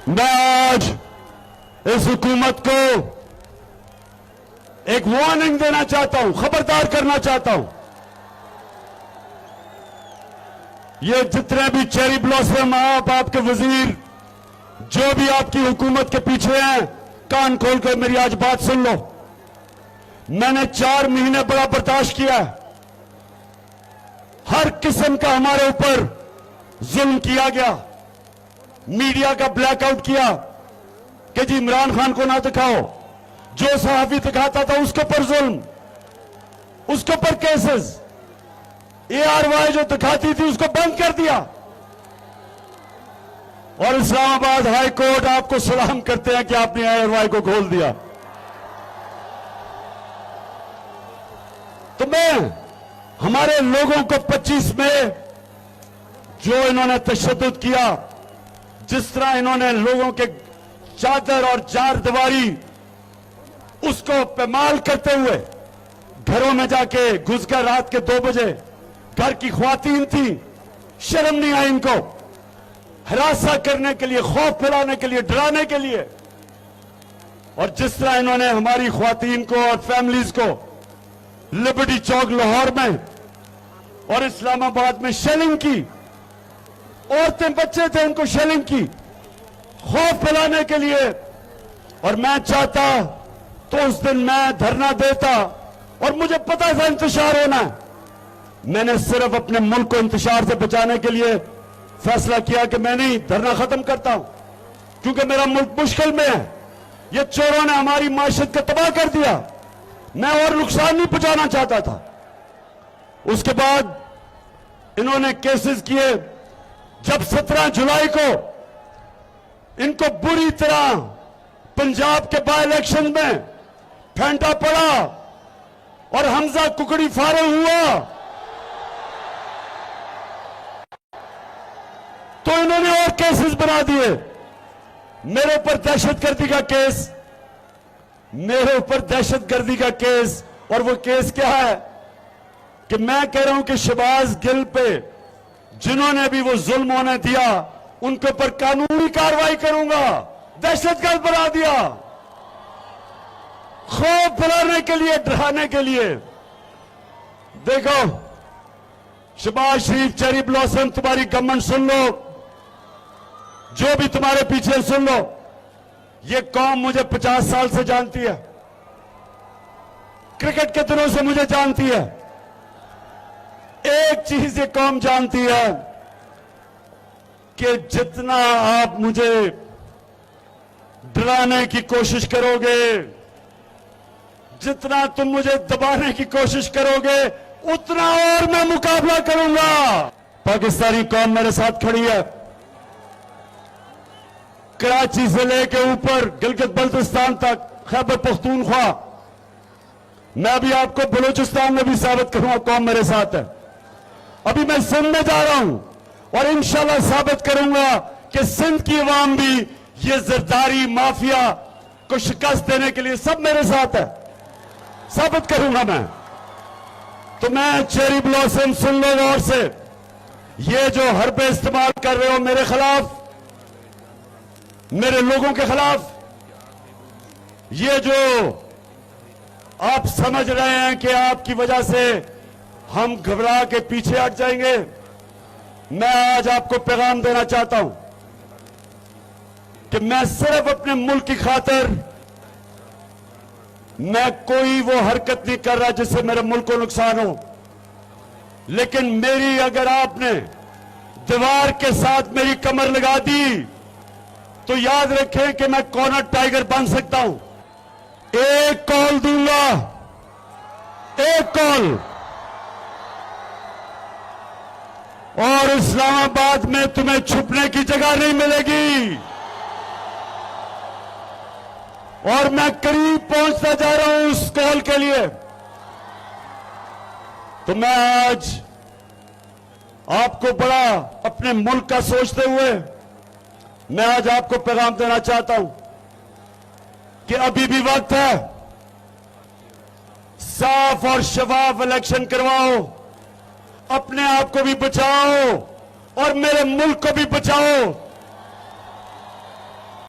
मैं आज इस हुकूमत को एक वार्निंग देना चाहता हूं, खबरदार करना चाहता हूं। ये जितने भी चेरी ब्लॉसम आपके वजीर, जो भी आपकी हुकूमत के पीछे हैं, कान खोलकर मेरी आज बात सुन लो। मैंने 4 महीने बड़ा बर्दाश्त किया। हर किस्म का हमारे ऊपर जुल्म किया गया, मीडिया का ब्लैकआउट किया कि जी इमरान खान को ना दिखाओ, जो सहाफी दिखाता था उसके ऊपर जुल्म, उसके ऊपर केसेस। ARY जो दिखाती थी उसको बंद कर दिया। और इस्लामाबाद हाई कोर्ट आपको सलाम करते हैं कि आपने ARY को खोल दिया। तो मैं हमारे लोगों को 25 में जो इन्होंने तशद्दुद किया, जिस तरह इन्होंने लोगों के चादर और चार दीवारी उसको पैमाल करते हुए घरों में जाके घुस कर रात के 2 बजे, घर की ख्वातीन थी, शर्म नहीं आई इनको, हरासा करने के लिए, खौफ फैलाने के लिए, डराने के लिए। और जिस तरह इन्होंने हमारी ख्वातीन को और फैमिलीज को लिबर्टी चौक लाहौर में और इस्लामाबाद में शेलिंग की, औरतें बच्चे थे उनको शेलिंग की, खौफ फैलाने के लिए। और मैं चाहता तो उस दिन मैं धरना देता, और मुझे पता था इंतशार होना है। मैंने सिर्फ अपने मुल्क को इंतशार से बचाने के लिए फैसला किया कि मैं नहीं धरना खत्म करता हूं, क्योंकि मेरा मुल्क मुश्किल में है। ये चोरों ने हमारी माशत को तबाह कर दिया, मैं और नुकसान नहीं पहुंचाना चाहता था। उसके बाद इन्होंने केसेस किए। जब 17 जुलाई को इनको बुरी तरह पंजाब के बाय इलेक्शन में फेंटा पड़ा और हमजा कुकड़ी फारे हुआ, तो इन्होंने और केसेस बना दिए। मेरे ऊपर दहशतगर्दी का केस, मेरे ऊपर दहशतगर्दी का केस। और वो केस क्या है कि मैं कह रहा हूं कि शहबाज गिल पे जिन्होंने भी वो जुल्म होने दिया, उनके ऊपर कानूनी कार्रवाई करूंगा। दहशतगर्द बना दिया, खौफ फैलाने के लिए, डराने के लिए। देखो शहबाज शरीफ, चेरी ब्लॉसम, तुम्हारी गवर्नमेंट सुन लो, जो भी तुम्हारे पीछे सुन लो। ये कौम मुझे 50 साल से जानती है, क्रिकेट के दिनों से मुझे जानती है। एक चीज ये कौम जानती है कि जितना आप मुझे डराने की कोशिश करोगे, जितना तुम मुझे दबाने की कोशिश करोगे, उतना और मैं मुकाबला करूंगा। पाकिस्तानी कौम मेरे साथ खड़ी है। कराची से लेके ऊपर गिलगित बल्तिस्तान तक, खैबर पख्तूनख्वा, मैं भी आपको बलूचिस्तान में भी साबित करूंगा कौम मेरे साथ है। अभी मैं सिंध में जा रहा हूं और इंशाल्लाह साबित करूंगा कि सिंध की अवाम भी ये जरदारी माफिया को शिकस्त देने के लिए सब मेरे साथ है, साबित करूंगा मैं। तो मैं चेरी ब्लॉसम सुन लो गौर से, ये जो हरबे इस्तेमाल कर रहे हो मेरे खिलाफ, मेरे लोगों के खिलाफ, ये जो आप समझ रहे हैं कि आपकी वजह से हम घबरा के पीछे हट जाएंगे, मैं आज आपको पैगाम देना चाहता हूं कि मैं सिर्फ अपने मुल्क की खातिर, मैं कोई वो हरकत नहीं कर रहा जिससे मेरे मुल्क को नुकसान हो। लेकिन मेरी, अगर आपने दीवार के साथ मेरी कमर लगा दी तो याद रखें कि मैं कॉर्नर टाइगर बन सकता हूं। एक कॉल दूंगा, एक कॉल, और इस्लामाबाद में तुम्हें छुपने की जगह नहीं मिलेगी। और मैं करीब पहुंचता जा रहा हूं उस कॉल के लिए। तो मैं आज आपको बड़ा अपने मुल्क का सोचते हुए मैं आज आपको पैगाम देना चाहता हूं कि अभी भी वक्त है, साफ और शफाफ इलेक्शन करवाओ, अपने आप को भी बचाओ और मेरे मुल्क को भी बचाओ।